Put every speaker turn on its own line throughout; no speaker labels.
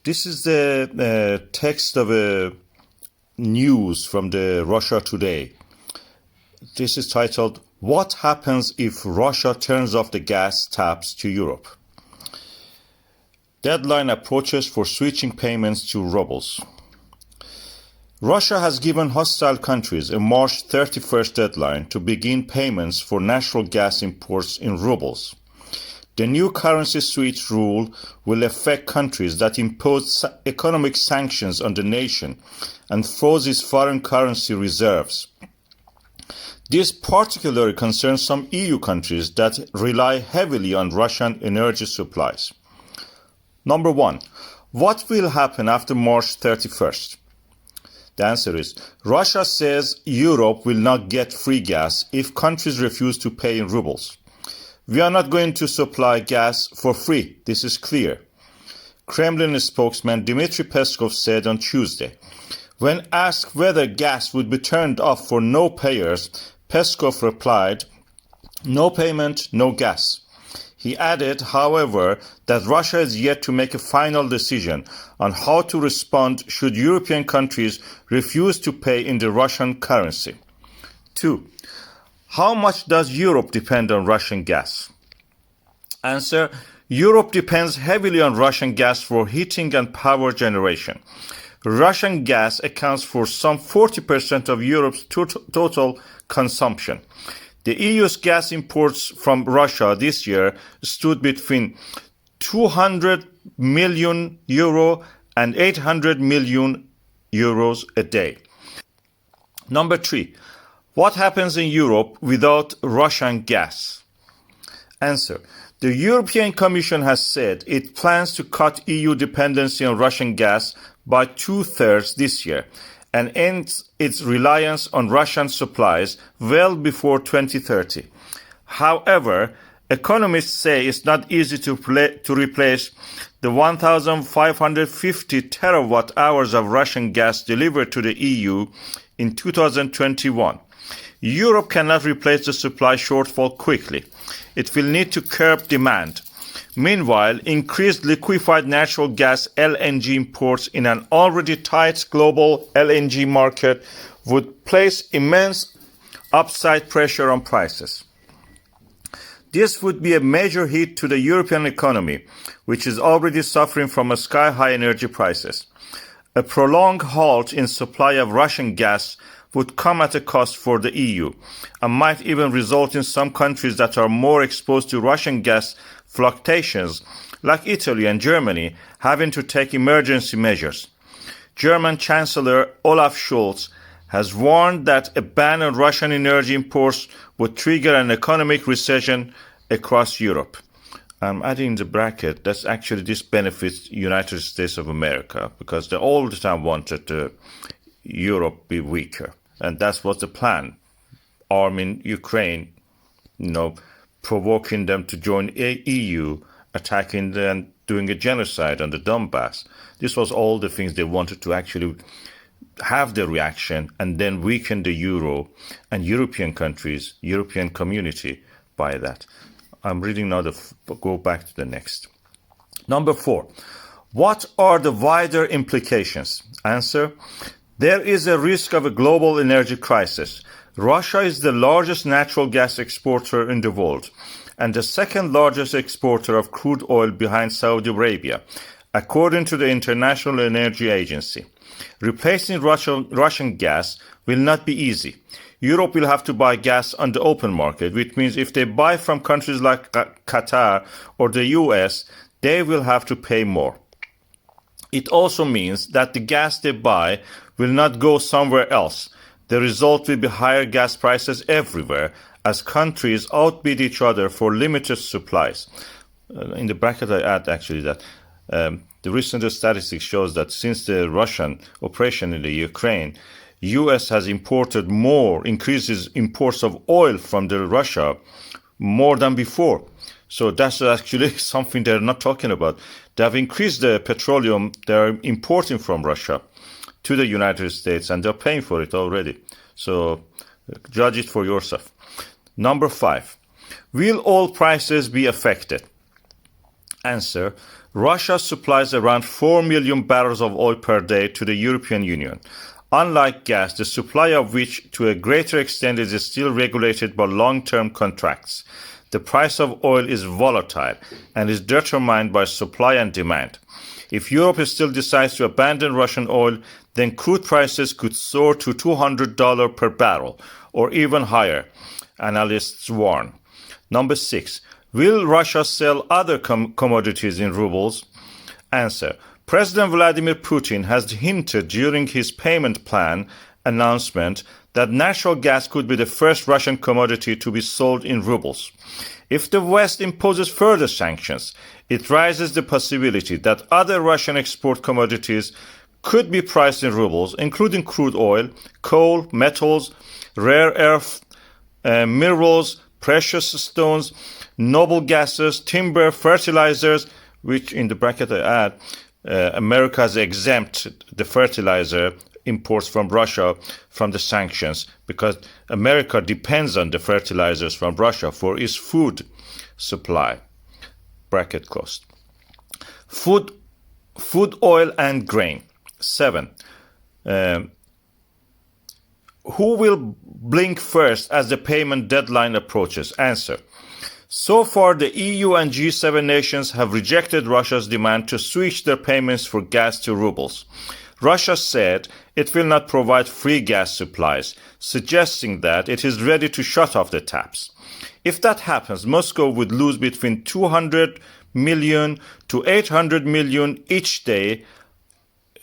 This is the text of a news from the Russia Today. This is titled, "What happens if Russia turns off the gas taps to Europe?" Deadline approaches for switching payments to rubles. Russia has given hostile countries a March 31st deadline to begin payments for natural gas imports in rubles. The new currency switch rule will affect countries that impose economic sanctions on the nation and froze its foreign currency reserves. This particularly concerns some EU countries that rely heavily on Russian energy supplies. Number one, what will happen after March 31st? The answer is, Russia says Europe will not get free gas if countries refuse to pay in rubles. We are not going to supply gas for free, this is clear. Kremlin spokesman Dmitry Peskov said on Tuesday. When asked whether gas would be turned off for no payers, Peskov replied, "No payment, no gas." He added, however, that Russia is yet to make a final decision on how to respond should European countries refuse to pay in the Russian currency. 2. How much does Europe depend on Russian gas? Answer, Europe depends heavily on Russian gas for heating and power generation. Russian gas accounts for some 40% of Europe's total consumption. The EU's gas imports from Russia this year stood between 200 million euro and 800 million euros a day. Number 3. What happens in Europe without Russian gas? Answer. The European Commission has said it plans to cut EU dependency on Russian gas by 2/3 this year and end its reliance on Russian supplies well before 2030. However, economists say it's not easy to replace the 1,550 terawatt hours of Russian gas delivered to the EU in 2021. Europe cannot replace the supply shortfall quickly. It will need to curb demand. Meanwhile, increased liquefied natural gas LNG imports in an already tight global LNG market would place immense upside pressure on prices. This would be a major hit to the European economy, which is already suffering from sky-high energy prices. A prolonged halt in supply of Russian gas would come at a cost for the EU and might even result in some countries that are more exposed to Russian gas fluctuations, like Italy and Germany, having to take emergency measures. German Chancellor Olaf Scholz has warned that a ban on Russian energy imports would trigger an economic recession across Europe. I'm adding the bracket, that's actually this benefits the United States of America, because they all the time wanted Europe be weaker. And that's what the plan. Arming Ukraine, provoking them to join EU, attacking them, doing a genocide on the Donbass. This was all the things they wanted to actually have the reaction and then weaken the euro and European countries, European community by that. I'm reading now, go back to the next. Number 4. What are the wider implications? Answer. There is a risk of a global energy crisis. Russia is the largest natural gas exporter in the world and the second largest exporter of crude oil behind Saudi Arabia, according to the International Energy Agency. Replacing Russian gas will not be easy. Europe will have to buy gas on the open market, which means if they buy from countries like Qatar or the US, they will have to pay more. It also means that the gas they buy will not go somewhere else. The result will be higher gas prices everywhere as countries outbid each other for limited supplies. In the bracket I add actually that the recent statistics shows that since the Russian operation in the Ukraine, US has increases imports of oil from Russia more than before. So that's actually something they're not talking about. They have increased the petroleum they're importing from Russia to the United States, and they're paying for it already. So judge it for yourself. Number 5. Will oil prices be affected? Answer. Russia supplies around 4 million barrels of oil per day to the European Union. Unlike gas, the supply of which to a greater extent is still regulated by long-term contracts. The price of oil is volatile and is determined by supply and demand. If Europe still decides to abandon Russian oil, then crude prices could soar to $200 per barrel or even higher, analysts warn. Number 6. Will Russia sell other commodities in rubles? Answer. President Vladimir Putin has hinted during his payment plan announcement that natural gas could be the first Russian commodity to be sold in rubles. If the West imposes further sanctions, it raises the possibility that other Russian export commodities could be priced in rubles, including crude oil, coal, metals, rare earth, minerals, precious stones, noble gases, timber, fertilizers, which in the bracket I add, America has exempted the fertilizer imports from Russia from the sanctions because America depends on the fertilizers from Russia for its food supply. Bracket closed. Food, oil, and grain. 7. Who will blink first as the payment deadline approaches? Answer. So far, the EU and G7 nations have rejected Russia's demand to switch their payments for gas to rubles. Russia said it will not provide free gas supplies, suggesting that it is ready to shut off the taps. If that happens, Moscow would lose between 200 million to 800 million each day,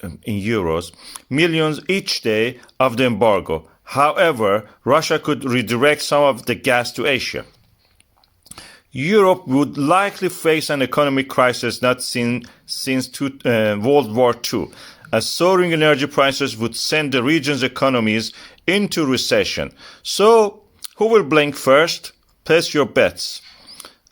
in euros, millions each day of the embargo. However, Russia could redirect some of the gas to Asia. Europe would likely face an economic crisis not seen since World War II, as soaring energy prices would send the region's economies into recession. So, who will blink first? Place your bets.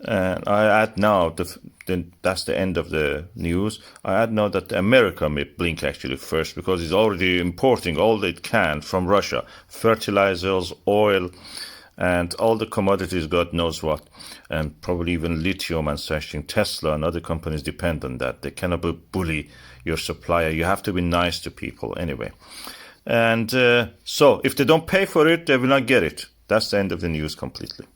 And I add now, that's the end of the news. I add now that America may blink actually first because it's already importing all it can from Russia. Fertilizers, oil, and all the commodities, God knows what. And probably even lithium and such. Tesla and other companies depend on that. They cannot bully your supplier. You have to be nice to people anyway. And so if they don't pay for it, they will not get it. That's the end of the news completely.